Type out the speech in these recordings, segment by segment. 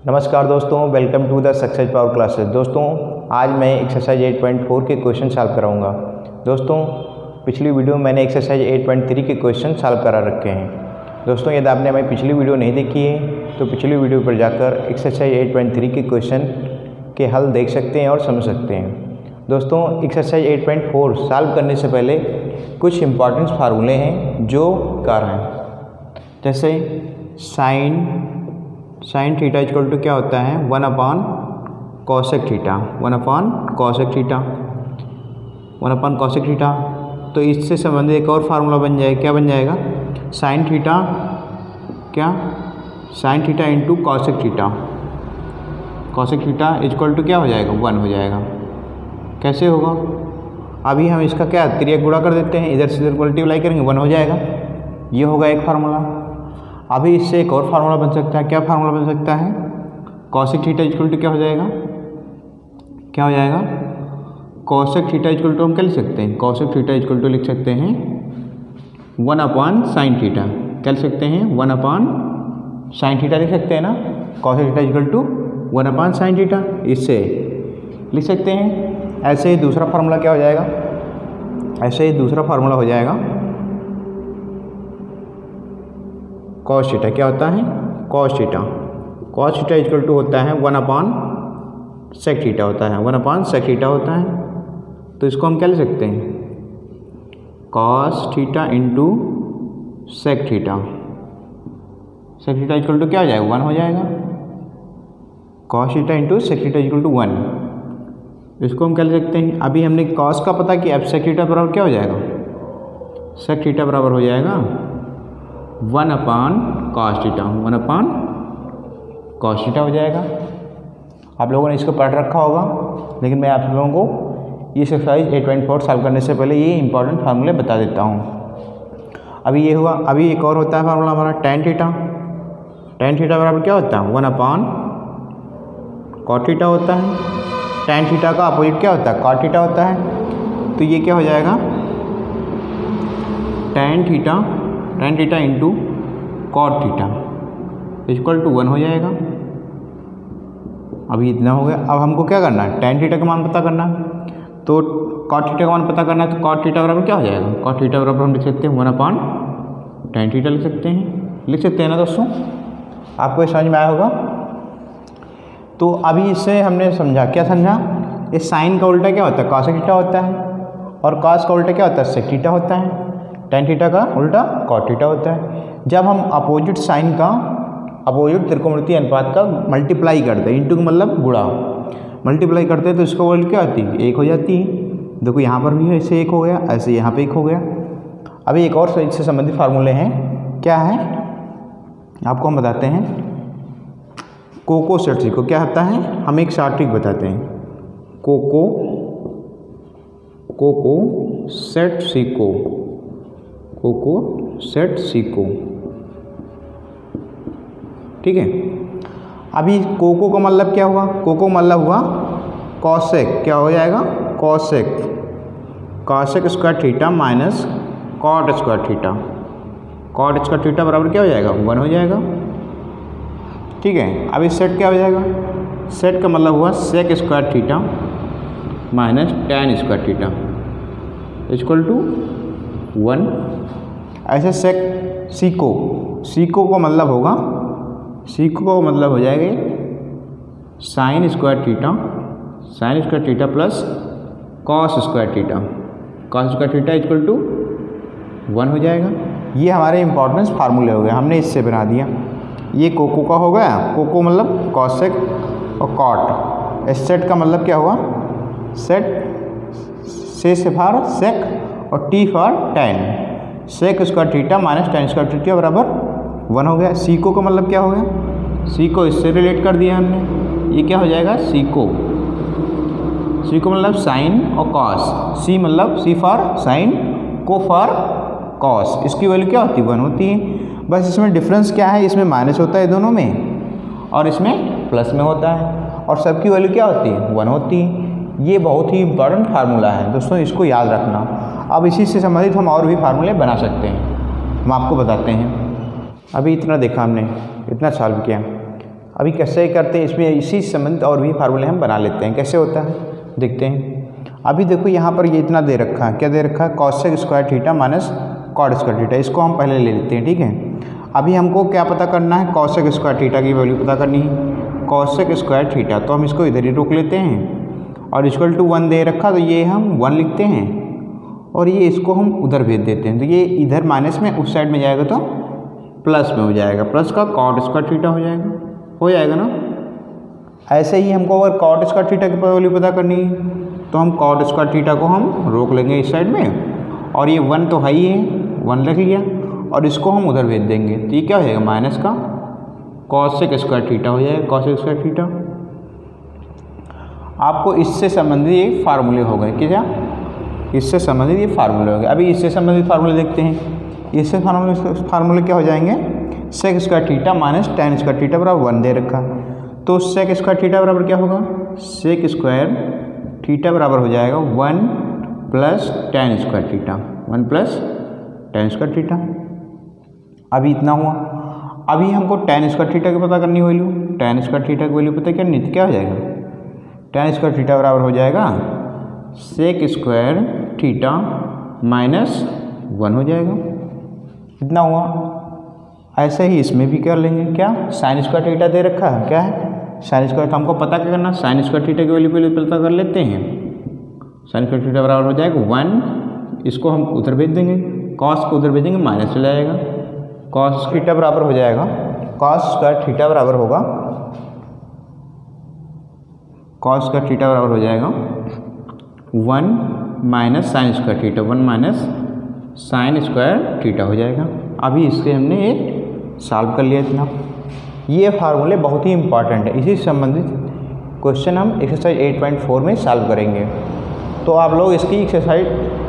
नमस्कार दोस्तों, welcome to the success power classes. दोस्तों आज मैं एक्सरसाइज 8.4 के क्वेश्चन सॉल्व कराऊंगा। दोस्तों पिछली वीडियो में मैंने एक्सरसाइज 8.3 के क्वेश्चन सॉल्व करा रखे हैं। दोस्तों यदि आपने हमारी पिछली वीडियो नहीं देखी है तो पिछली वीडियो पर जाकर एक्सरसाइज 8.3 के क्वेश्चन के हल देख सकते हैं और समझ सकते हैं। दोस्तों एक्सरसाइज 8.4 सॉल्व करने से पहले कुछ इंपॉर्टेंट फार्मूले हैं जो कार हैं, जैसे साइन थीटा इक्वल टू क्या होता है 1 कॉसेक थीटा, 1 कॉसेक थीटा। तो इससे संबंधित एक और फार्मूला बन जाएगा, क्या बन जाएगा sine theta into cosec theta equal to क्या हो जाएगा 1 हो जाएगा। कैसे होगा, अभी हम इसका क्या त्रिया गुणा कर देते हैं, इधर से इधर मल्टीप्लाई करेंगे 1 हो जाएगा। ये होगा एक फार्मूला। अभी इससे एक और फार्मूला बन सकता है, क्या फार्मूला बन सकता है कॉसेक थीटा इक्वल टू क्या हो जाएगा कॉसेक थीटा इक्वल टू हम क्या लिख सकते हैं, कॉसेक थीटा इक्वल टू लिख सकते हैं 1 साइन थीटा। क्या लिख सकते हैं 1 साइन थीटा लिख सकते हैं ना, cosec theta equal to 1 sine theta, इससे लिख सकते हैं। ऐसे ही दूसरा फार्मूला क्या हो जाएगा, कॉस थीटा। क्या होता है कॉस थीटा इक्वल टू होता है 1 सेक थीटा होता है, 1 सेक थीटा होता है। तो इसको हम क्या ले सकते हैं cos theta into sec theta equal to क्या हो जाएगा 1 हो जाएगा। Cos theta into sec theta equal to 1, इसको हम क्या ले सकते हैं। अभी हमने कॉस का पता कि अब सेक थीटा बराबर क्या हो जाएगा, सेक थीटा बराबर हो जाएगा 1 कॉस थीटा हो जाएगा। आप लोगों ने इसको पढ़ रखा होगा, लेकिन मैं आप लोगों को ये एक्सरसाइज 8.4 सॉल्व करने से पहले ये इंपॉर्टेंट फार्मूले बता देता हूँ। अभी ये हुआ, अभी एक और होता है फार्मूला हमारा टेन थीटा बराबर क्या होता है 1 कॉट थीटा होता है। टेन थीटा का अपोजिट क्या होता है कॉट थीटा होता है। तो ये क्या हो जाएगा tan theta into cot theta equal to 1 हो जाएगा। अभी इतना हो गया। अब हमको क्या करना है टेन थीटा का मान पता करना है, तो कॉट थीटा का मान पता करना है। तो कॉट थीटा बराबर क्या हो जाएगा, कॉट थीटा बराबर हम लिख सकते हैं 1 टेन थीटा लिख सकते हैं ना दोस्तों। आपको ये समझ में आया होगा। तो अभी इससे हमने समझा, क्या समझा, इस साइन का उल्टा क्या होता है कॉसेक थीटा होता है, और कॉस का उल्टा क्या होता है सेक थीटा होता है। टेन थीटा का उल्टा कॉट थीटा होता है। जब हम अपोजिट साइन का अपोजिट त्रिकोणमितीय अनुपात का मल्टीप्लाई करते हैं, इंटू का मतलब गुणा, मल्टीप्लाई करते हैं तो इसका वैल्यू क्या होती है 1 हो जाती है। देखो यहाँ पर भी है, ऐसे 1 हो गया, ऐसे यहाँ पे 1 हो गया। अभी एक और इससे संबंधित फार्मूले हैं, क्या है आपको हम बताते हैं। कोको सेट सीखो क्या होता है, हम एक शॉर्ट ट्रिक बताते हैं। कोको सेट सीखो, ठीक है। अभी कोको का मतलब क्या हुआ, कोको मतलब हुआ कॉसेक, क्या हो जाएगा cosec square theta minus cot square theta बराबर क्या हो जाएगा 1 हो जाएगा, ठीक है। अभी सेट क्या हो जाएगा, सेट का मतलब हुआ sec square theta minus tan square theta equal to 1। ऐसे सेक सीको का मतलब होगा, सीको का मतलब हो जाएगा sine square theta plus cos square theta equal to 1 हो जाएगा। ये हमारे इंपॉर्टेंस फार्मूले हो गए, हमने इससे बना दिया। ये कोको का हो गया, कोको मतलब कॉसेक और कॉट। सेट का मतलब क्या हुआ, सेट से फॉर सेक और T for tan, sec square theta minus tan square theta बराबर 1 हो गया। सीको का मतलब क्या हो गया, सीको इससे रिलेट कर दिया हमने, ये क्या हो जाएगा सीको मतलब साइन और कॉस, सी मतलब सी फॉर साइन, को फॉर कॉस। इसकी वैल्यू क्या होती है 1 होती है। बस इसमें डिफरेंस क्या है, इसमें माइनस होता है दोनों में और इसमें प्लस में होता है, और सबकी वैल्यू क्या होती है 1 होती है। ये बहुत ही इंपॉर्टेंट फार्मूला है दोस्तों, इसको याद रखना। अब इसी से संबंधित हम और भी फार्मूले बना सकते हैं, हम आपको बताते हैं। अभी इतना देखा हमने, इतना सॉल्व किया। अभी कैसे करते हैं, इसमें इसी संबंधित और भी फार्मूले हम बना लेते हैं। कैसे होता है देखते हैं। अभी देखो यहाँ पर ये इतना दे रखा है, क्या दे रखा है, cosec square theta minus cot square theta. इसको हम पहले ले लेते हैं, ठीक है। अभी हमको क्या पता करना है, कॉसेक स्क्वायर थीटा की वैल्यू पता करनी है, कॉसेक स्क्वायर थीटा। तो हम इसको इधर ही रोक लेते हैं और इक्वल टू 1 दे रखा, तो ये हम 1 लिखते हैं और ये इसको हम उधर भेज देते हैं। तो ये इधर माइनस में उस साइड में जाएगा तो प्लस में हो जाएगा, प्लस का कॉट स्क्वायर थीटा हो जाएगा ना। ऐसे ही हमको अगर कॉट स्क्वायर थीटा की वैल्यू पता करनी है तो हम कॉट स्क्वायर थीटा को हम रोक लेंगे इस साइड में और ये 1 तो है ही है, 1 रख लिया और इसको हम उधर भेज देंगे। तो ये क्या हो जाएगा, माइनस का कॉसेक स्क्वायर थीटा हो जाएगा, कॉसेक स्क्वायर थीटा। आपको इससे संबंधित ये फार्मूले हो गए, क्या इससे संबंधित ये फार्मूले हो गए। अभी इससे संबंधित फार्मूले देखते हैं। इससे फार्मूले क्या हो जाएंगे, sec square theta minus tan square theta बराबर 1 दे रखा, तो सेक स्क्वायर थीटा बराबर क्या होगा, सेक स्क्वायर थीटा बराबर हो जाएगा 1 plus ten square theta, 1 plus ten square theta. अभी इतना हुआ। अभी हमको टेन स्क्वायर थीटा की पता करनी वैल्यू, टेन स्क्वायर थीटा की वैल्यू पता करनी, तो क्या हो जाएगा, टेन स्क्वायर थीटा बराबर हो जाएगा सेक स्क्वायर थीटा माइनस 1 हो जाएगा। इतना हुआ। ऐसे ही इसमें भी कर लेंगे, क्या साइन स्क्वायर थीटा दे रखा है, क्या है साइन स्क्वायर। तो हमको पता क्या करना, साइन स्क्वायर थीटा की वैल्यू पहले पता कर लेते हैं। साइन स्क्वायर थीटा बराबर हो जाएगा 1, इसको हम उधर भेज देंगे, कॉस को उधर भेजेंगे, माइनस चला जाएगा, कॉस थीटा बराबर हो जाएगा, कॉस स्क्वायर थीटा बराबर होगा, कॉस स्क्वायर थीटा बराबर हो जाएगा 1 minus sign square theta, 1 minus sign square theta हो जाएगा। अभी इससे हमने ये सॉल्व कर लिया इतना। ये फार्मूले बहुत ही इंपॉर्टेंट है, इसी से संबंधित क्वेश्चन हम एक्सरसाइज 8.4 में सॉल्व करेंगे। तो आप लोग इसकी एक्सरसाइज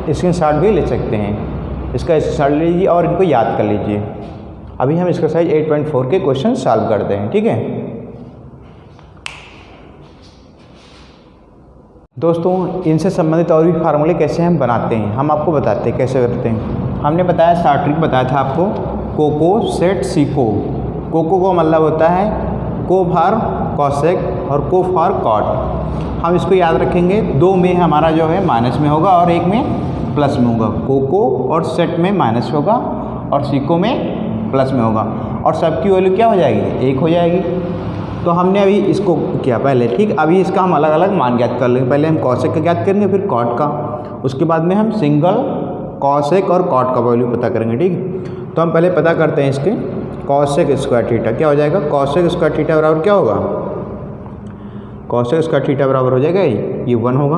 स्क्रीनशॉट भी ले सकते हैं, इसका स्क्रीनशॉट ले लीजिए और इनको याद कर लीजिए। अभी हम एक्सरसाइज 8.4 के क्वेश्चन सॉल्व करते हैं, ठीक है दोस्तों। इनसे संबंधित और भी फार्मूले कैसे हम बनाते हैं, हम आपको बताते हैं कैसे करते हैं। हमने बताया शॉर्ट ट्रिक बताया था आपको, कोको सेट सीको। कोको को मतलब होता है को फॉर कॉसेक और को फॉर कॉट। हम इसको याद रखेंगे, 2 में हमारा जो है माइनस में होगा और 1 में प्लस में होगा। कोको और सेट में माइनस होगा और सीको में प्लस में होगा और सबकी वैल्यू क्या हो जाएगी, 1 हो जाएगी। तो हमने अभी इसको किया पहले, ठीक। अभी इसका हम अलग अलग मान ज्ञात कर लेंगे। पहले हम कॉसेक का ज्ञात करेंगे, फिर कॉट का, उसके बाद में हम सिंगल कॉसेक और कॉट का वैल्यू पता करेंगे, ठीक। तो हम पहले पता करते हैं इसके कॉसेक स्क्वायर थीटा। क्या हो जाएगा, कॉसेक स्क्वायर थीटा बराबर क्या होगा, कॉसेक स्क्वायर थीटा बराबर हो जाएगा ये 1 होगा,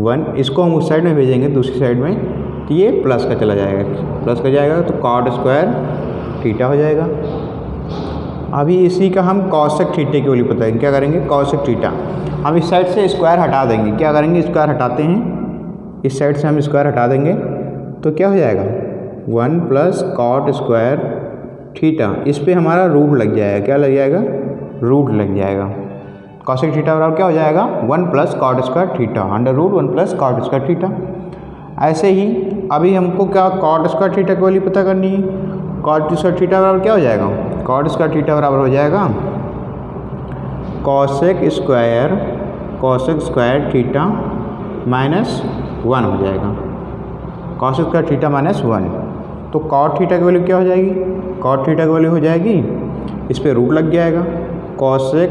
1। इसको हम उस साइड में भेजेंगे दूसरी साइड में, तो ये प्लस का चला जाएगा, प्लस का जाएगा तो कॉट स्क्वायर थीटा हो जाएगा। अभी इसी का हम कॉसेक थीटा की वैल्यू बताएंगे। क्या करेंगे, कॉसेक थीटा हम इस साइड से स्क्वायर हटा देंगे। क्या करेंगे, स्क्वायर हटाते हैं, इस साइड से हम स्क्वायर हटा देंगे तो क्या हो जाएगा 1 प्लस कॉट स्क्वायर थीटा। इस पे हमारा रूट लग जाएगा, क्या लग जाएगा, रूट लग जाएगा। कॉसेक थीटा बराबर क्या हो जाएगा 1 plus cot square theta, under root 1 plus cot square theta. ऐसे ही अभी हमको क्या कॉट स्क्वायर थीटा की वैल्यू पता करनी है। कॉट स्क्वायर थीटा बराबर क्या हो जाएगा, कॉट स्क्वायर थीटा बराबर हो जाएगा कॉसेक स्क्वायर थीटा माइनस 1 हो जाएगा, कॉसेक स्क्वायर थीटा माइनस 1। तो कॉट थीटा की वैल्यू क्या हो जाएगी, कॉट थीटा की वैल्यू हो जाएगी, इस पर रूट लग जाएगा, कॉसेक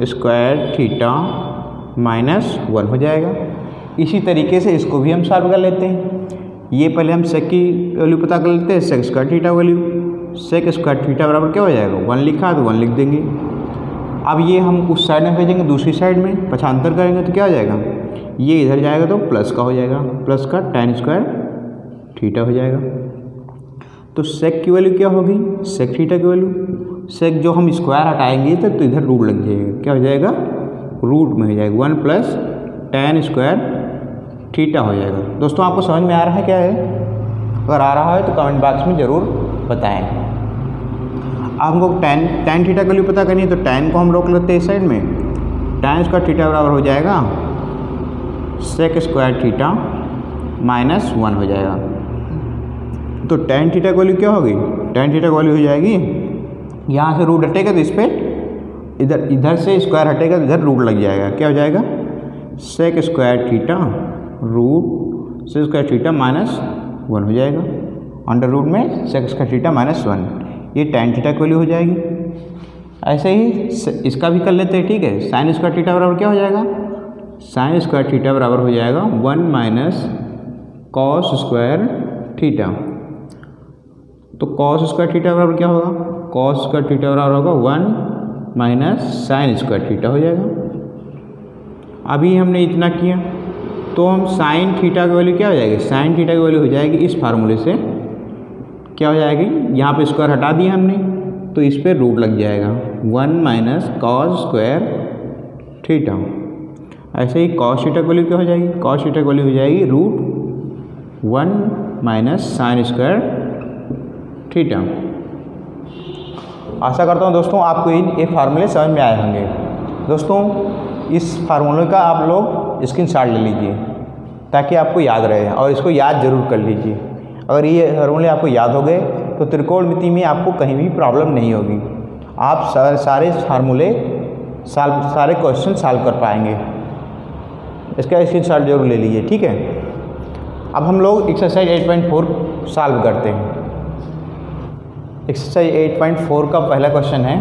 स्क्वायर थीटा माइनस 1 हो जाएगा। इसी तरीके से इसको भी हम सॉल्व कर लेते हैं। ये पहले हम सेक की वैल्यू पता कर लेते हैं, sec square theta value, sec square theta बराबर क्या हो जाएगा 1 लिखा है तो 1 लिख देंगे। अब ये हम उस साइड में भेजेंगे, दूसरी साइड में पक्षांतर करेंगे तो क्या हो जाएगा, ये इधर जाएगा तो प्लस का हो जाएगा, प्लस का टेन स्क्वायर थीटा हो जाएगा। तो सेक की वैल्यू क्या होगी, सेक थीटा की वैल्यू, सेक जो हम स्क्वायर हटाएंगे तो इधर रूट लग जाएगा, क्या हो जाएगा, रूट में हो जाएगा 1 प्लस टेन स्क्वायर थीटा हो जाएगा। दोस्तों आपको समझ में आ रहा है क्या है, अगर आ रहा है तो कमेंट बॉक्स में ज़रूर बताएं। अब हमको टेन थीटा की वैल्यू पता करनी है, तो टेन को हम रोक लेते हैं इस साइड में, टेन स्क्वायर थीटा बराबर हो जाएगा सेक स्क्वायर थीटा माइनस 1 हो जाएगा। तो टेन थीटा की वैल्यू क्या होगी, टेन थीटा की वैल्यू हो जाएगी, यहाँ से रूट हटेगा तो इस पर इधर से स्क्वायर हटेगा तो इधर रूट लग जाएगा, क्या हो जाएगा sec square theta root sec square theta -1 हो जाएगा, अंडर रूट में सेक स्क्वायर थीटा -1, ये tan थीटा की वैल्यू हो जाएगी। ऐसे ही इसका भी कर लेते हैं, ठीक है। साइन स्क्वायर थीटा बराबर क्या हो जाएगा, साइन स्क्वायर थीटा बराबर हो जाएगा 1 - कॉस स्क्वायर थीटा। तो कॉस स्क्वायर थीटा बराबर क्या होगा, कॉस स्क्वायर थीटा बराबर होगा 1 - साइन स्क्वायर थीटा हो जाएगा। अभी हमने इतना किया तो हम साइन थीटा की वैल्यू क्या हो जाएगी, साइन थीटा की वैल्यू हो जाएगी इस फार्मूले से क्या हो जाएगी, यहाँ पे स्क्वायर हटा दिया हमने तो इस पर रूट लग जाएगा 1 - कॉस स्क्वायर थीटा। ऐसे ही कॉस थीटा की वैल्यू क्या हो जाएगी, कॉस थीटा की वैल्यू हो जाएगी √1 - साइन स्क्वायर थीटा। आशा करता हूँ दोस्तों आपको ये फार्मूले समझ में आए होंगे। दोस्तों इस फार्मूले का आप लोग स्क्रीनशॉट ले लीजिए ताकि आपको याद रहे और इसको याद जरूर कर लीजिए। अगर ये फार्मूले आपको याद हो गए तो त्रिकोणमिति में आपको कहीं भी प्रॉब्लम नहीं होगी, आप सारे फार्मूले सारे क्वेश्चन सॉल्व कर पाएंगे। इसका स्क्रीनशॉट जरूर ले लीजिए, ठीक है। अब हम लोग एक्सरसाइज 8.4 सॉल्व करते हैं। एक्सरसाइज 8.4 का पहला क्वेश्चन है,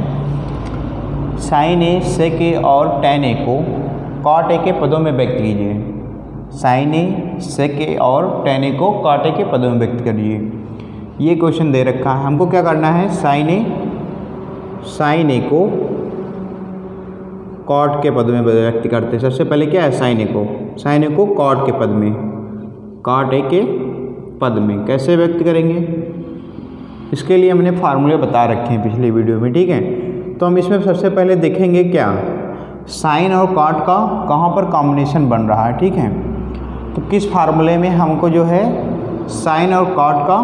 साइन ए सेक ए और टैन ए को कॉट ए के पदों में व्यक्त कीजिए। साइन ए सेक ए और टैन ए को कॉट ए के पदों में व्यक्त करिए। ये क्वेश्चन दे रखा है, हमको क्या करना है, साइन ए को कॉट के पद में व्यक्त करते हैं। सबसे पहले क्या है, साइन ए को कॉट के पद में, कॉट ए के पद में कैसे व्यक्त करेंगे, इसके लिए हमने फार्मूले बता रखे हैं पिछले वीडियो में, ठीक है। तो हम इसमें सबसे पहले देखेंगे क्या साइन और कॉट का कहाँ पर कॉम्बिनेशन बन रहा है, ठीक है। तो किस फार्मूले में हमको जो है साइन और कॉट का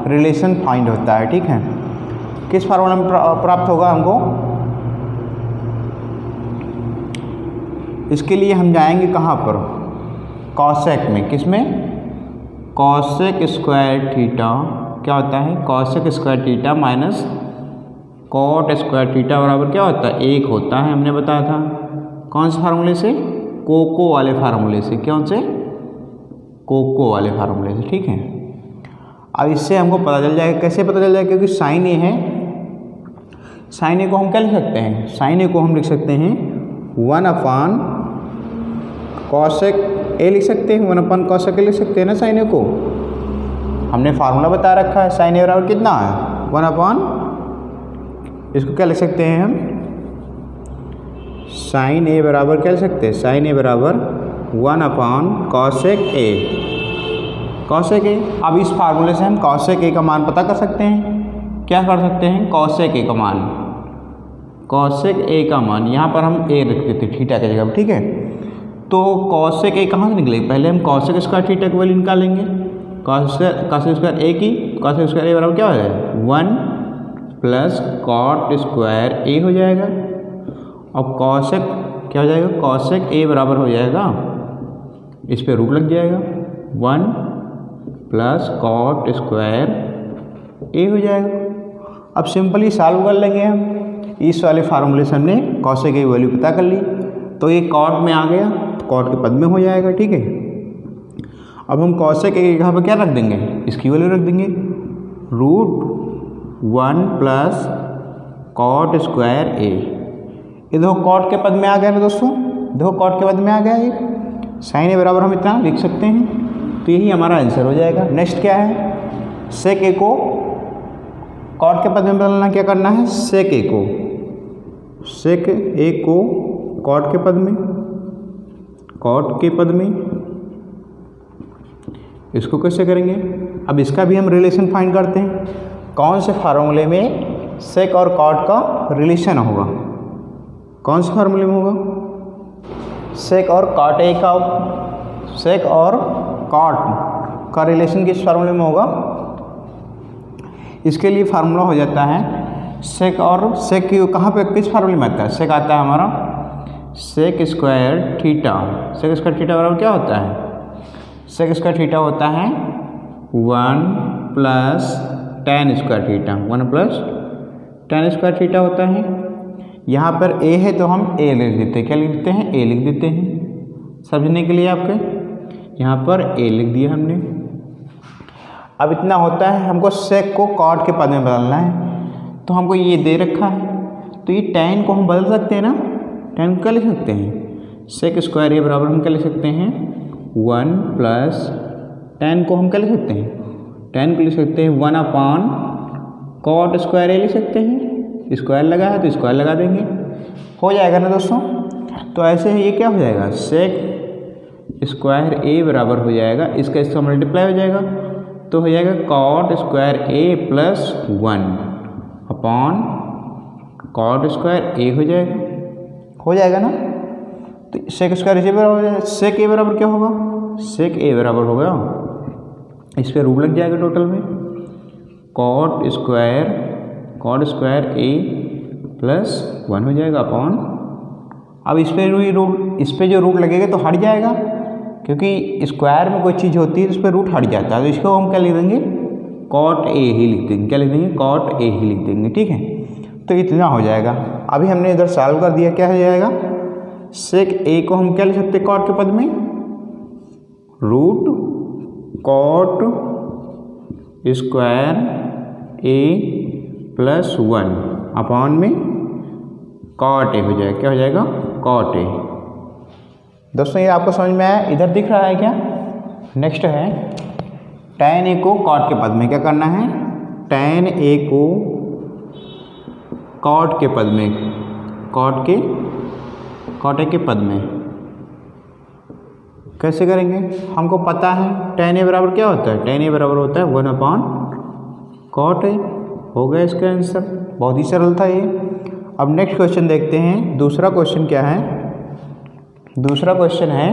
रिलेशन फाइंड होता है, ठीक है। किस फार्मूला में प्राप्त होगा हमको, इसके लिए हम जाएंगे कहाँ पर, कॉसेक में। किस में, कॉसेक स्क्वायर थीटा क्या होता है, cosec square theta minus cot square theta बराबर क्या होता है, 1 होता है। हमने बताया था कौन से फार्मूले से, कोको वाले फार्मूले से, कौन से, कोको वाले फार्मूले से, ठीक है। अब इससे हमको पता चल जाएगा, कैसे पता चल जाएगा, क्योंकि साइन ए है, साइन ए को हम क्या लिख सकते हैं, साइन ए को हम लिख सकते हैं 1 कॉसेक ए लिख सकते हैं, 1 कॉसेक ए लिख सकते हैं ना साइन ए को। हमने फार्मूला बता रखा है, साइन ए बराबर कितना है 1 इसको क्या लिख सकते हैं हम, साइन ए बराबर क्या लिख सकते हैं, साइन ए बराबर 1 कॉसेक ए, कॉसेक ए। अब इस फार्मूले से हम कॉसेक ए का मान पता कर सकते हैं, क्या कर सकते हैं, कॉसेक ए का मान, कॉसेक ए का मान यहाँ पर हम ए रख देते थीटा की जगह, ठीक है। तो कॉसेक ए कहाँ से निकलेगी, पहले हम कॉसेक स्क्वायर थीटा की वैल्यू निकालेंगे, कॉसेक स्क्वायर ए की, कॉसेक स्क्वायर ए बराबर क्या हो जाएगा 1 प्लस कॉट स्क्वायर ए हो जाएगा। अब कॉसेक क्या हो जाएगा, कॉसेक ए बराबर हो जाएगा, इस पे रूट लग जाएगा 1 प्लस कॉट स्क्वायर ए हो जाएगा। अब सिंपली सॉल्व कर लेंगे हम, इस वाले फार्मूले से हमने कॉसेक की वैल्यू पता कर ली, तो ये कॉट में आ गया, कॉट के पद में हो जाएगा, ठीक है। अब हम कॉसेक की जगह पर क्या रख देंगे, इसकी वैल्यू रख देंगे √1 प्लस कॉट स्क्वायर ए। ये देखो कॉट के पद में आ गया ना दोस्तों, देखो कॉट के पद में आ गया ये, साइन ए बराबर हम इतना लिख सकते हैं, तो यही हमारा आंसर हो जाएगा। नेक्स्ट क्या है, सेक ए को कॉट के पद में बदलना, क्या करना है, सेक ए को कॉट के पद में, कॉट के पद में, इसको कैसे करेंगे। अब इसका भी हम रिलेशन फाइंड करते हैं, कौन से फार्मूले में सेक और कॉट का रिलेशन होगा, कौन से फार्मूले में होगा, सेक और कॉट ए का, सेक और कॉट का रिलेशन किस फार्मूले में होगा। इसके लिए फार्मूला हो जाता है सेक और सेक कहाँ पे किस फार्मूले में आता है, सेक आता है हमारा sec square theta. Sec square theta बराबर क्या होता है, सेक स्क्वायर थीटा होता है 1 plus tan square theta, 1 plus tan square theta होता है। यहाँ पर a है तो हम a लिख देते हैं। क्या लिख देते हैं? a लिख देते हैं समझने के लिए आपके। यहाँ पर a लिख दिया हमने। अब इतना होता है, हमको sec को cot के पद में बदलना है, तो हमको ये दे रखा है, तो ये tan को हम बदल सकते हैं ना। tan को क्या लिख सकते हैं? sec स्क्वायर a बराबर हम क्या लिख सकते हैं? 1 प्लस tan को हम क्या लिख सकते हैं? tan को लिख सकते हैं 1 अपॉन cot स्क्वायर a लिख सकते हैं। स्क्वायर लगा है तो स्क्वायर लगा देंगे, हो जाएगा ना दोस्तों। तो ऐसे ही ये क्या हो जाएगा? sec स्क्वायर a बराबर हो जाएगा, इसका मल्टीप्लाई हो जाएगा, तो हो जाएगा cot square a plus 1 upon cot square a हो जाएगा ना। तो sec स्क्वायर a बराबर हो जाएगा। sec a बराबर क्या होगा? sec a बराबर होगा, इस पर रूट लग जाएगा टोटल में, cot स्क्वायर a प्लस 1 हो जाएगा अपॉन। अब इस पर जो रूट लगेगा तो हट जाएगा, क्योंकि स्क्वायर में कोई चीज़ होती है तो उस पर रूट हट जाता है, तो इसको हम क्या लिख देंगे? cot a ही लिख देंगे। क्या लिख देंगे? cot a ही लिख देंगे, ठीक है। तो इतना हो जाएगा। अभी हमने इधर सॉल्व कर दिया, क्या हो जाएगा? sec a को हम क्या लिख सकते हैं cot के पद में? Root cot square a plus 1 upon में cot a हो जाएगा। क्या हो जाएगा? cot a। दोस्तों ये आपको समझ में आया? इधर दिख रहा है क्या? नेक्स्ट है tan a को cot के पद में क्या करना है? tan a को cot के पद में, cot a के पद में कैसे करेंगे? हमको पता है tan a बराबर क्या होता है? tan a बराबर होता है 1 अपॉन cot a। हो गया इसका आंसर, बहुत ही सरल था ये। अब नेक्स्ट क्वेश्चन देखते हैं। दूसरा क्वेश्चन क्या है? दूसरा क्वेश्चन है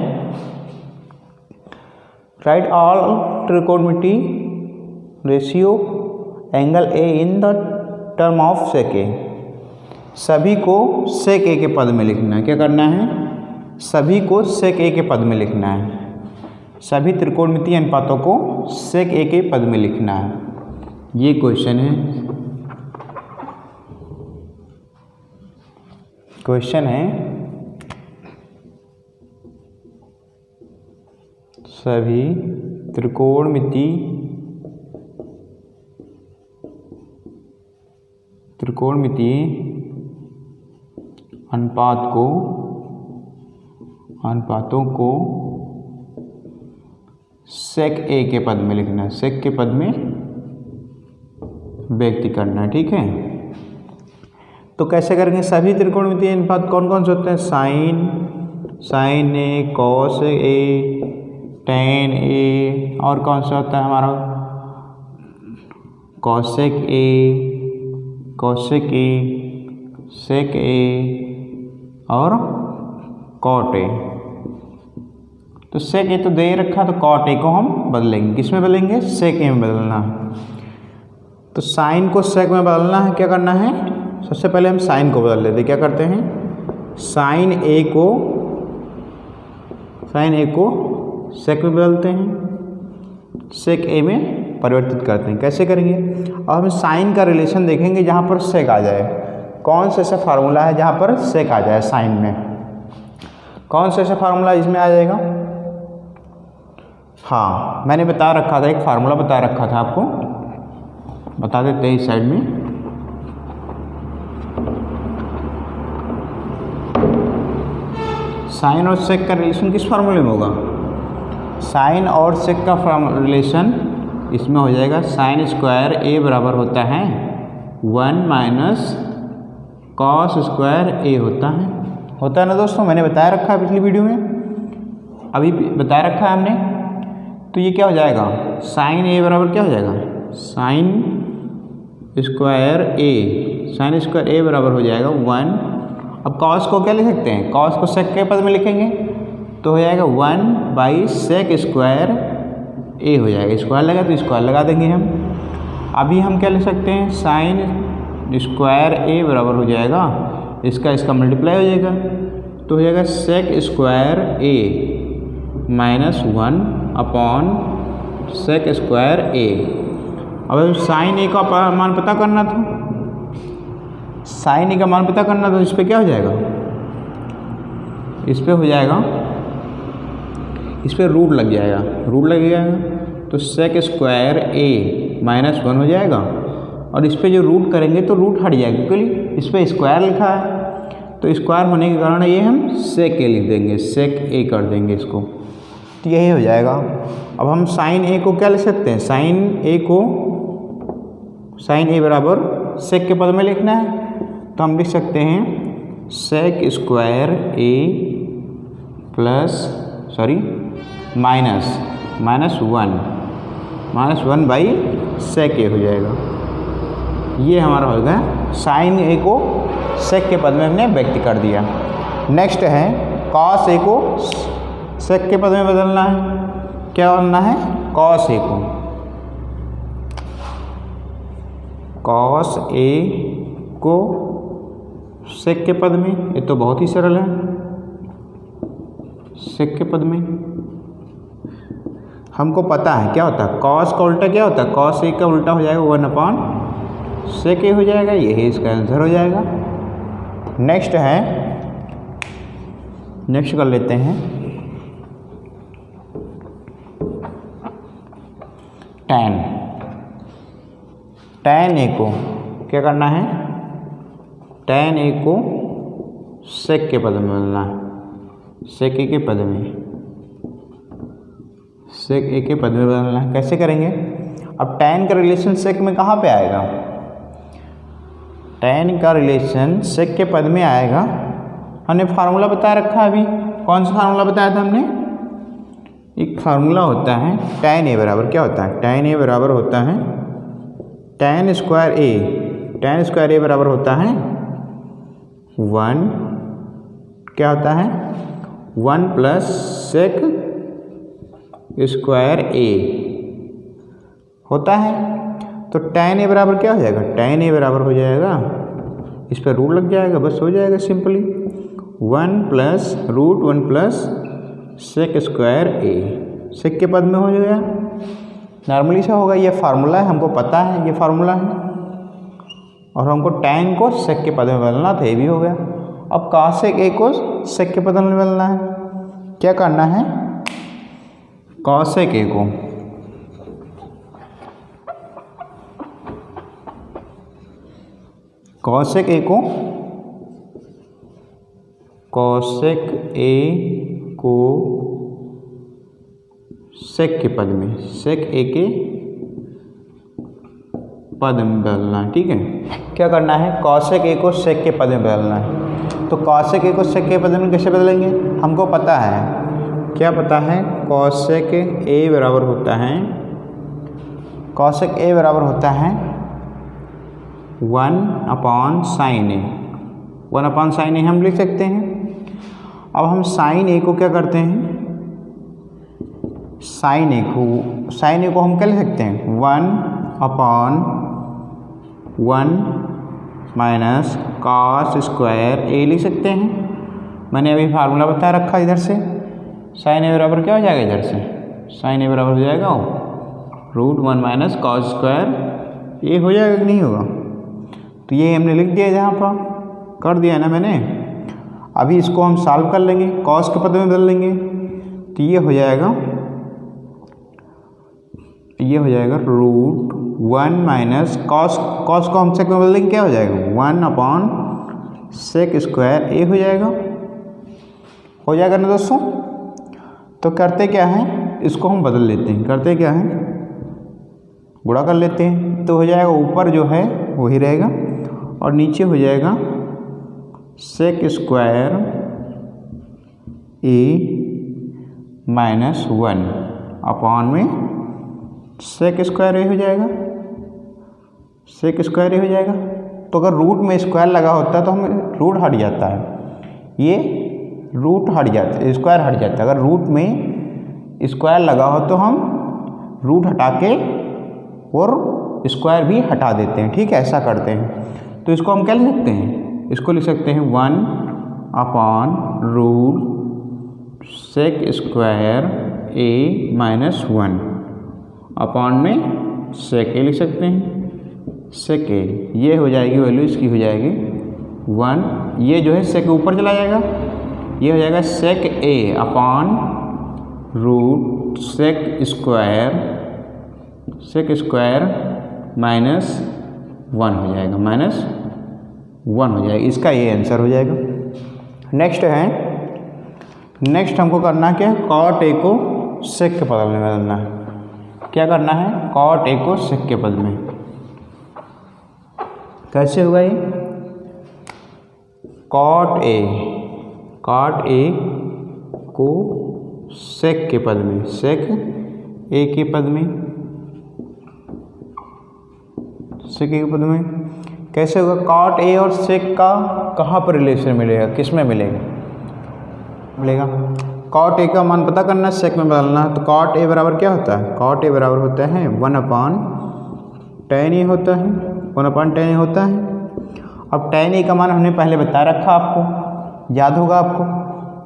राइट ऑल ट्रिकोणमिति ratio angle A in the term of sec a। सभी को sec a के पद में लिखना है। क्या करना है? सभी को sec a के पद में लिखना है। सभी त्रिकोणमितीय अनुपातों को sec a के पद में लिखना है। ये क्वेश्चन है। सभी त्रिकोणमितीय अनुपातों को sec a के पद में लिखना है, sec के पद में व्यक्त करना है, ठीक है। तो कैसे करेंगे? सभी त्रिकोणमितीय अनुपात कौन कौन से होते हैं? Sine a, cos a, tan a, और कौन सा होता है हमारा? cosec a, sec a और cot a। तो sec a तो दे रखा, तो cot a को हम बदलेंगे। किस में बदलेंगे? sec a में बदलना है। तो साइन को sec में बदलना है। क्या करना है? सबसे पहले हम साइन को बदल लेते। क्या करते हैं? साइन a को sec में बदलते हैं, sec a में परिवर्तित करते हैं। कैसे करेंगे? और हम साइन का रिलेशन देखेंगे जहाँ पर sec आ जाए। कौन सा ऐसा फार्मूला है जहाँ पर sec आ जाए? साइन में कौन सा ऐसा फार्मूला इसमें आ जाएगा? हाँ, मैंने बता रखा था, एक फार्मूला बता रखा था आपको, बता देते हैं इस साइड में। साइन और sec का रिलेशन किस फार्मूले में होगा? साइन और sec का रिलेशन इसमें हो जाएगा साइन स्क्वायर a बराबर होता है 1 माइनस cos स्क्वायर a होता है ना दोस्तों। मैंने बताया रखा है पिछली वीडियो में, अभी बताया रखा है हमने। तो ये क्या हो जाएगा? साइन a बराबर क्या हो जाएगा? साइन स्क्वायर a बराबर हो जाएगा 1। अब cos को क्या लिख सकते हैं? cos को sec के पद में लिखेंगे तो हो जाएगा 1/sec स्क्वायर a हो जाएगा। स्क्वायर लगा तो स्क्वायर लगा देंगे हम। अभी हम क्या लिख सकते हैं? साइन स्क्वायर a बराबर हो जाएगा, इसका मल्टीप्लाई हो जाएगा, तो हो जाएगा sec square a minus 1 upon sec square a। अब साइन a का मान पता करना था, साइन ए का मान पता करना, तो इस पर क्या हो जाएगा, इस पर हो जाएगा, इस पर रूट लग जाएगा, रूट लग जाएगा तो सेक स्क्वायर ए माइनस 1 हो जाएगा। और इस पर जो रूट करेंगे तो रूट हट जाएगा, क्योंकि इस पर स्क्वायर लिखा है, तो स्क्वायर होने के कारण ये हम सेक ए लिख देंगे, सेक ए कर देंगे इसको, तो यही हो जाएगा। अब हम साइन ए को क्या लिख सकते हैं, साइन ए को, साइन ए बराबर सेक के पद में लिखना है, तो हम लिख सकते हैं sec square A plus minus one by sec A हो जाएगा। ये हमारा हो गया साइन ए को सेक के पद में हमने व्यक्त कर दिया। नेक्स्ट है कॉस ए को सेक के पद में बदलना है। क्या बदलना है, कॉस ए को, कॉस ए को सेक के पद में, ये तो बहुत ही सरल है, सेक के पद में हमको पता है क्या होता है, कॉस का उल्टा क्या होता है, कॉस ए का उल्टा हो जाएगा 1 सेक ए हो जाएगा, यही इसका आंसर हो जाएगा। नेक्स्ट है, नेक्स्ट कर लेते हैं टैन। टैन ए को क्या करना है, टैन ए को सेक के पद में बदलना है, सेक ए के पद में, सेक ए के पद में बदलना है। कैसे करेंगे, अब टैन का रिलेशन सेक में कहाँ पे आएगा, टैन का रिलेशन सेक के पद में आएगा। हमने फार्मूला बता रखा है, अभी कौन सा फार्मूला बताया था हमने, एक फार्मूला होता है टैन ए बराबर क्या होता है, टैन ए बराबर होता है टैन स्क्वायर ए, टैन स्क्वायर ए बराबर होता है 1, क्या होता है 1 प्लस सेक स्क्वायर ए होता है। तो टैन ए बराबर क्या हो जाएगा, टैन ए बराबर हो जाएगा, इस पर रूट लग जाएगा, बस हो जाएगा simply 1 plus root 1 plus sec square A, sec के पद में हो गया, नॉर्मली से होगा। ये फार्मूला है, हमको पता है ये फार्मूला है, और हमको टैन को सेक के पद में बदलना था, ये भी हो गया। अब कॉसेक ए को सेक के पद में बदलना है। क्या करना है, कॉसेक ए को कॉसेक ए को सेक के पद में, सेक ए के पद में बदलना है, ठीक है। क्या करना है, कॉसेक ए को सेक के पद में बदलना है। तो कॉसेक ए को सेक के पद में कैसे बदलेंगे, हमको पता है, क्या पता है, कॉसेक ए बराबर होता है, कॉसेक ए बराबर होता है 1 साइन ए, 1 साइन ए हम लिख सकते हैं। अब हम साइन ए को क्या करते हैं, साइन ए को हम क्या लिख सकते हैं 1 माइनस कॉस स्क्वायर ए लिख सकते हैं। मैंने अभी फार्मूला बता रखा इधर से, साइन ए बराबर क्या हो जाएगा, इधर से साइन ए बराबर हो जाएगा √1 माइनस कॉस स्क्वायर ए हो जाएगा कि नहीं होगा। तो ये हमने लिख दिया, जहाँ पर कर दिया ना मैंने। अभी इसको हम सॉल्व कर लेंगे, कॉस के पद में बदल लेंगे, तो ये हो जाएगा, ये हो जाएगा √1 माइनस कॉस को हम सेक में बदलेंगे, क्या हो जाएगा 1 सेक स्क्वायर ए हो जाएगा ना दोस्तों। तो करते क्या है, इसको हम बदल लेते हैं, करते क्या है, गुणा कर लेते हैं, तो हो जाएगा ऊपर जो है वही रहेगा और नीचे हो जाएगा सेक स्क्वायर ए माइनस 1 अपॉन में सेक स्क्वायर ए हो जाएगा, सेक स्क्वायर ए हो जाएगा। तो अगर रूट में स्क्वायर लगा होता है तो हमें रूट हट जाता है, ये रूट हट जाता है, स्क्वायर हट जाता है। अगर रूट में स्क्वायर लगा हो तो हम रूट हटा के और स्क्वायर भी हटा देते हैं, ठीक है, ऐसा करते हैं। तो इसको हम क्या लिख सकते हैं, इसको लिख सकते हैं 1/रूट सेक स्क्वायर ए माइनस 1 अपॉन में सेक ए लिख सकते हैं, सेक ए। ये हो जाएगी वैल्यू, इसकी हो जाएगी 1, ये जो है सेक के ऊपर चला जाएगा, ये हो जाएगा sec A upon root sec square minus 1 हो जाएगा, -1 हो जाएगा। इसका ये आंसर हो जाएगा। नेक्स्ट हमको करना क्या है, कॉट ए को सेक के पद में बदलना है। क्या करना है, कॉट ए को सेक के पद में। कैसे होगा ये, कॉट ए को सेक के पद में, सेक ए के पद में, सेक ए के पद में कैसे होगा, कॉट ए और सेक का कहाँ पर रिलेशन मिलेगा, किस में मिलेगा, कॉट ए का मान पता करना, सेक में बदलना। तो कॉट ए बराबर क्या होता है, कॉट ए बराबर होता है 1/tan ए होता है, 1/tan ए होता है। अब tan ए का मान हमने पहले बता रखा, आपको याद होगा आपको।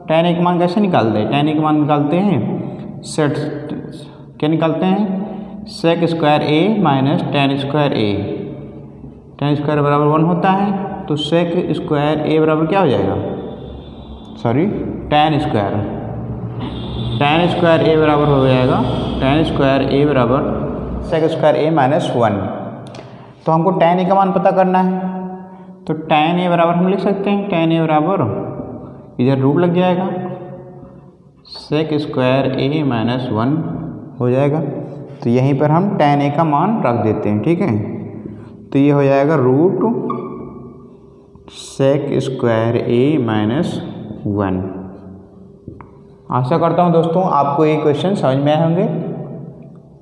tan ए का मान कैसे निकालते हैं, tan ए का मान निकालते हैं क्या निकालते हैं, सेक स्क्वायर ए माइनस tan स्क्वायर ए। tan स्क्वायर बराबर 1 होता है, तो सेक स्क्वायर ए बराबर क्या हो जाएगा, सॉरी tan स्क्वायर ए बराबर हो जाएगा, tan स्क्वायर ए बराबर सेक स्क्वायर ए माइनस 1। तो हमको tan ए का मान पता करना है, तो tan ए बराबर हम लिख सकते हैं, tan ए बराबर इधर रूट लग जाएगा, सेक स्क्वायर ए माइनस 1 हो जाएगा। तो यहीं पर हम tan ए का मान रख देते हैं, ठीक है। तो ये हो जाएगा रूट सेक स्क्वायर ए माइनस 1। आशा करता हूँ दोस्तों आपको ये क्वेश्चन समझ में आए होंगे।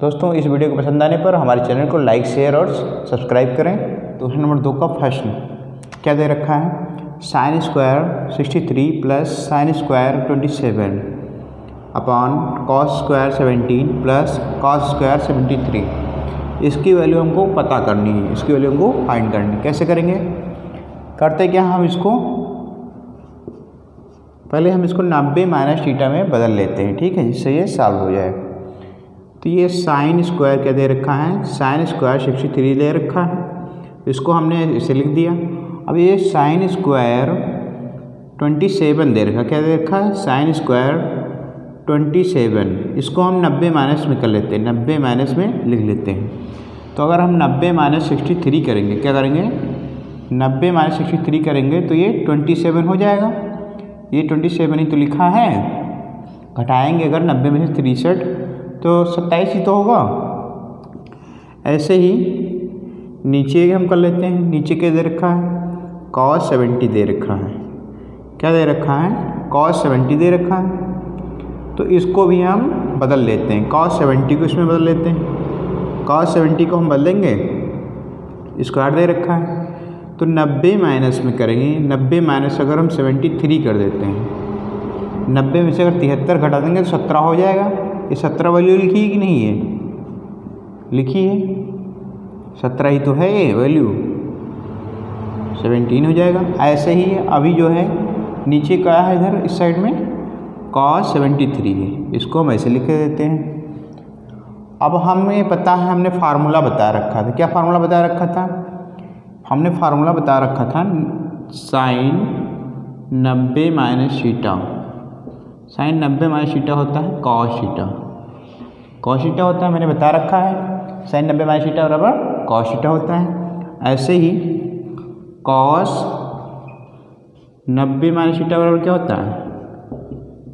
दोस्तों इस वीडियो को पसंद आने पर हमारे चैनल को लाइक, शेयर और सब्सक्राइब करें। क्वेश्चन नंबर 2 का प्रश्न क्या दे रखा है, sine square 63 plus sine square 27 upon cos square 17 plus cos square 73। इसकी वैल्यू हमको पता करनी है, इसकी वैल्यू हमको फाइंड करनी है। कैसे करेंगे, करते क्या, हम इसको पहले हम इसको 90 माइनस थीटा में बदल लेते हैं, ठीक है, जिससे ये सॉल्व हो जाए। तो ये साइन स्क्वायर क्या दे रखा है, साइन स्क्वायर 63 ले रखा है, इसको हमने इसे लिख दिया। अब ये साइन स्क्वायर 27 दे रखा, क्या दे रखा है, साइन स्क्वायर 27, इसको हम 90 माइनस में कर लेते हैं, 90 माइनस में लिख लेते हैं। तो अगर हम 90 माइनस 63 करेंगे, क्या करेंगे, 90 माइनस 63 करेंगे तो ये 27 हो जाएगा। ये 27 ही तो लिखा है, घटाएंगे अगर 90 में से 63 तो 27 ही तो होगा। ऐसे ही नीचे हम कर लेते हैं, नीचे क्या दे रखा है, cos 70 दे रखा है, क्या दे रखा है, cos 70 दे रखा है। तो इसको भी हम बदल लेते हैं, cos 70 को इसमें बदल लेते हैं, cos 70 को हम बदलेंगे, स्क्वायर दे रखा है। तो 90 माइनस में करेंगे, 90 माइनस अगर हम 73 कर देते हैं, 90 में से अगर 73 घटा देंगे तो 17 हो जाएगा। ये 17 वैल्यू लिखी है कि नहीं है, लिखी है, 17 ही तो है ये वैल्यू, 17 हो जाएगा। ऐसे ही अभी जो है नीचे क्या है, इधर इस साइड में cos 73 है, इसको हम ऐसे लिख देते हैं। अब हमें पता है, हमने फार्मूला बता रखा था, क्या फार्मूला बता रखा था, हमने फार्मूला बता रखा था sine 90 minus theta, sine 90 minus theta होता है कॉस थीटा, कॉस थीटा होता है, मैंने बता रखा है, साइन 90 माइनस थीटा बराबर कॉस थीटा होता है। ऐसे ही कॉस 90 माइनस थीटा बराबर क्या होता है,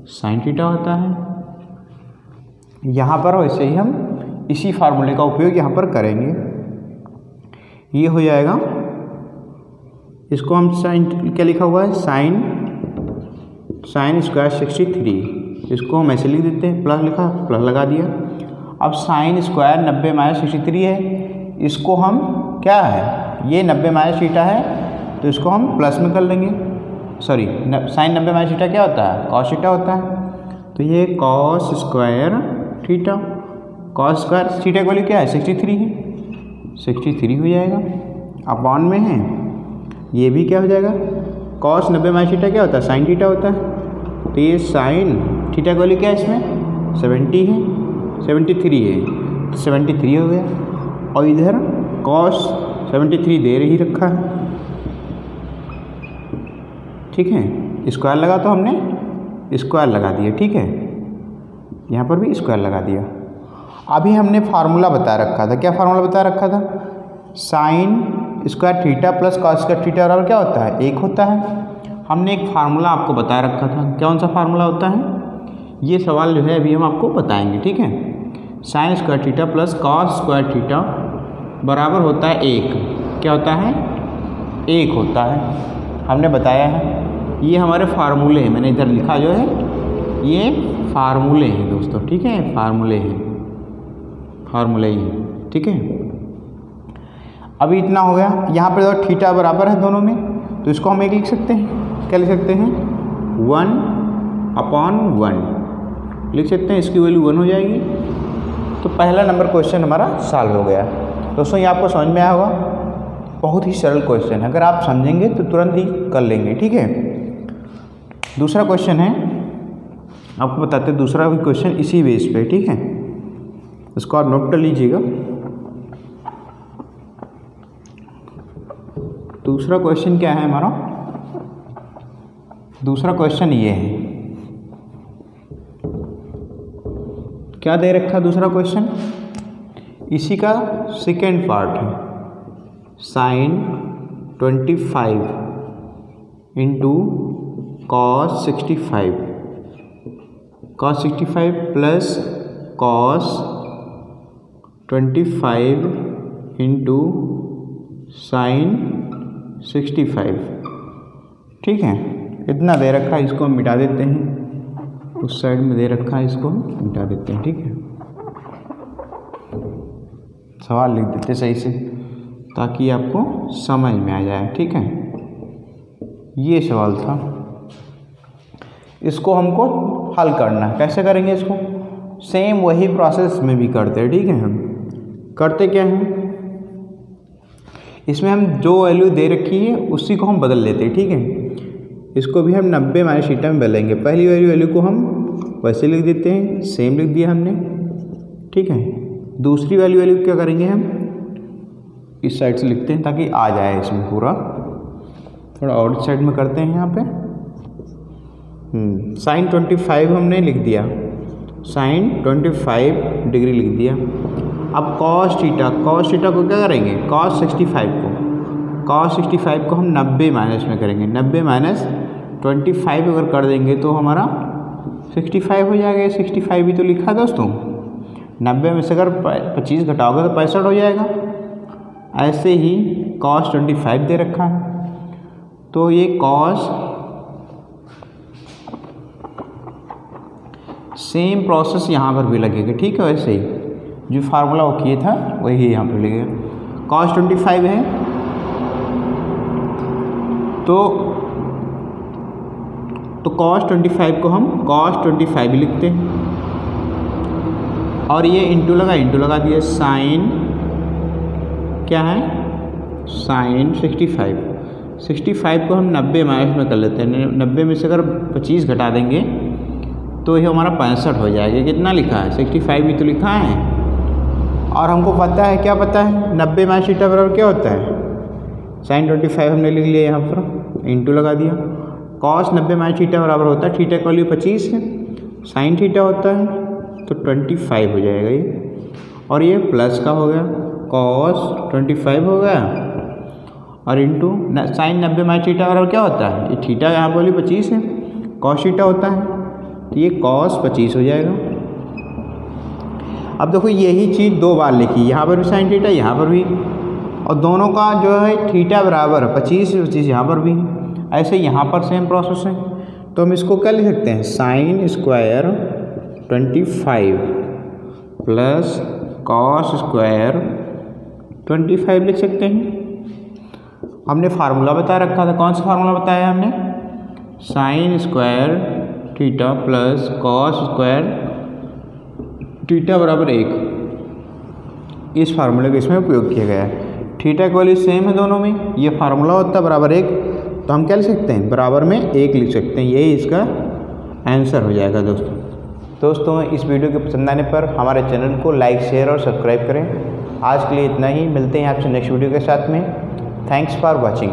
साइन थीटा होता है। यहाँ पर वैसे ही हम इसी फार्मूले का उपयोग यहाँ पर करेंगे। ये हो जाएगा, इसको हम साइन क्या लिखा हुआ है, साइन स्क्वायर 63, इसको हम ऐसे लिख देते हैं, प्लस लिखा, प्लस लगा दिया। अब साइन स्क्वायर 90 माइनस 63 है, इसको हम क्या है, ये 90 माइनस थीटा है तो इसको हम प्लस में कर लेंगे, सॉरी साइन 90 माइनस थीटा क्या होता है, कॉस थीटा होता है। तो ये cos square theta, cos square theta की वैल्यू क्या है, 63 है, 63 हो जाएगा, अपॉन में है, ये भी क्या हो जाएगा, कॉस 90 माइनस थीटा क्या होता है, साइन थीटा होता है। तो ये साइन थीटा की वैल्यू क्या है इसमें, 70 है, 73 है, तो 73 हो गया। और इधर कॉस 73 दे ही रखा है, ठीक है। स्क्वायर लगा तो हमने स्क्वायर लगा दिया, ठीक है, यहाँ पर भी स्क्वायर लगा दिया। अभी हमने फार्मूला बता रखा था, क्या फार्मूला बता रखा था, sign square theta plus cos square theta बराबर क्या होता है, 1 होता है। हमने एक फार्मूला आपको बता रखा था, कौन सा फार्मूला होता है, ये सवाल जो है अभी हम आपको बताएंगे, ठीक है। Sign square theta plus cos square theta बराबर होता है 1, क्या होता है, 1 होता है, हमने बताया है। ये हमारे फार्मूले हैं, मैंने इधर लिखा जो है ये फार्मूले हैं दोस्तों, ठीक है, फार्मूले हैं, फार्मूले ही हैं, ठीक है। अभी इतना हो गया। यहाँ पर तो थीटा बराबर है दोनों में, तो इसको हम एक लिख सकते हैं, क्या लिख सकते हैं, 1/1 लिख सकते हैं, इसकी वैल्यू 1 हो जाएगी। तो पहला नंबर क्वेश्चन हमारा सॉल्व हो गया। दोस्तों ये आपको समझ में आया होगा, बहुत ही सरल क्वेश्चन है, अगर आप समझेंगे तो तुरंत ही कर लेंगे, ठीक है। दूसरा क्वेश्चन है, आपको बताते हैं दूसरा भी क्वेश्चन इसी बेस पे, ठीक है, इसको आप नोट कर लीजिएगा। दूसरा क्वेश्चन क्या है हमारा, दूसरा क्वेश्चन ये है, क्या दे रखा दूसरा क्वेश्चन, इसी का सेकेंड पार्ट है, sine 25 into cos 65 plus cos 25 into sine 65, ठीक है, इतना दे रखा है, इसको हम मिटा देते हैं, उस साइड में दे रखा है, इसको मिटा देते हैं, ठीक है। सवाल लिख देते सही से ताकि आपको समझ में आ जाए, ठीक है। ये सवाल था, इसको हमको हल करना है, कैसे करेंगे इसको, सेम वही प्रोसेस में भी करते हैं, ठीक है। हम करते क्या हैं, इसमें हम जो वैल्यू दे रखी है उसी को हम बदल लेते हैं, ठीक है। इसको भी हम 90 माइनस थीटा में बदलेंगे, पहली वैल्यू को हम वैसे लिख देते हैं, सेम लिख दिया हमने, ठीक है। दूसरी वैल्यू क्या करेंगे, हम इस साइड से लिखते हैं ताकि आ जाए इसमें पूरा, थोड़ा और साइड में करते हैं, यहाँ पे साइन 25 हमने लिख दिया, साइन 25 डिग्री लिख दिया। अब कॉस थीटा को क्या करेंगे, कॉस 65 को हम 90 माइनस में करेंगे, 90 माइनस 25 अगर कर देंगे तो हमारा 65 हो जाएगा। 65 भी तो लिखा दोस्तों, 90 में से अगर 25 घटाओगे तो 65 हो जाएगा। ऐसे ही कॉस 25 दे रखा है, तो ये कॉस, सेम प्रोसेस यहाँ पर भी लगेगा, ठीक है। वैसे ही जो फार्मूला वो किए था वही यहाँ पर लगेगा। कॉस 25 है तो कॉस 25 को हम कॉस 25 ही लिखते हैं, और ये इंटू लगा दिया, साइन क्या है, साइन 65 को हम 90 माइनस में कर लेते हैं, 90 में से अगर 25 घटा देंगे तो ये हमारा 65 हो जाएगा। कितना लिखा है, 65 भी तो लिखा है, और हमको पता है, क्या पता है, 90 माइनस थीटा बराबर क्या होता है, साइन 25 हमने लिख लिया, यहाँ पर इंटू लगा दिया। कॉस 90 माइनस थीटा बराबर होता है, थीटा का वैल्यू 25 है, साइन थीटा होता है तो 25 हो जाएगा ये, और ये प्लस का हो गया, कॉस 25 हो गया, और इंटू साइन 90 माइनस थीटा बराबर क्या होता है, ये थीटा यहाँ पर वैल्यू 25 है, कॉस थीटा होता है, तो ये कॉस 25 हो जाएगा। अब देखो यही चीज़ दो बार लिखी, यहाँ पर भी साइन थीटा, यहाँ पर भी, और दोनों का जो है थीटा बराबर 25 यहाँ पर भी है। ऐसे यहाँ पर सेम प्रोसेस है, तो हम इसको क्या लिख सकते हैं, sine square 25 plus cos square 25 लिख सकते हैं। हमने फार्मूला बता रखा था, कौन सा फार्मूला बताया हमने, sign square theta plus cos square theta बराबर 1, इस फार्मूले का इसमें उपयोग किया गया है। थीटा की वैल्यू सेम है दोनों में, ये फार्मूला होता है बराबर 1, तो हम क्या लिख सकते हैं, बराबर में 1 लिख सकते हैं, यही इसका आंसर हो जाएगा। दोस्तों इस वीडियो के पसंद आने पर हमारे चैनल को लाइक, शेयर और सब्सक्राइब करें। आज के लिए इतना ही, मिलते हैं आपसे नेक्स्ट वीडियो के साथ में। Thanks for watching.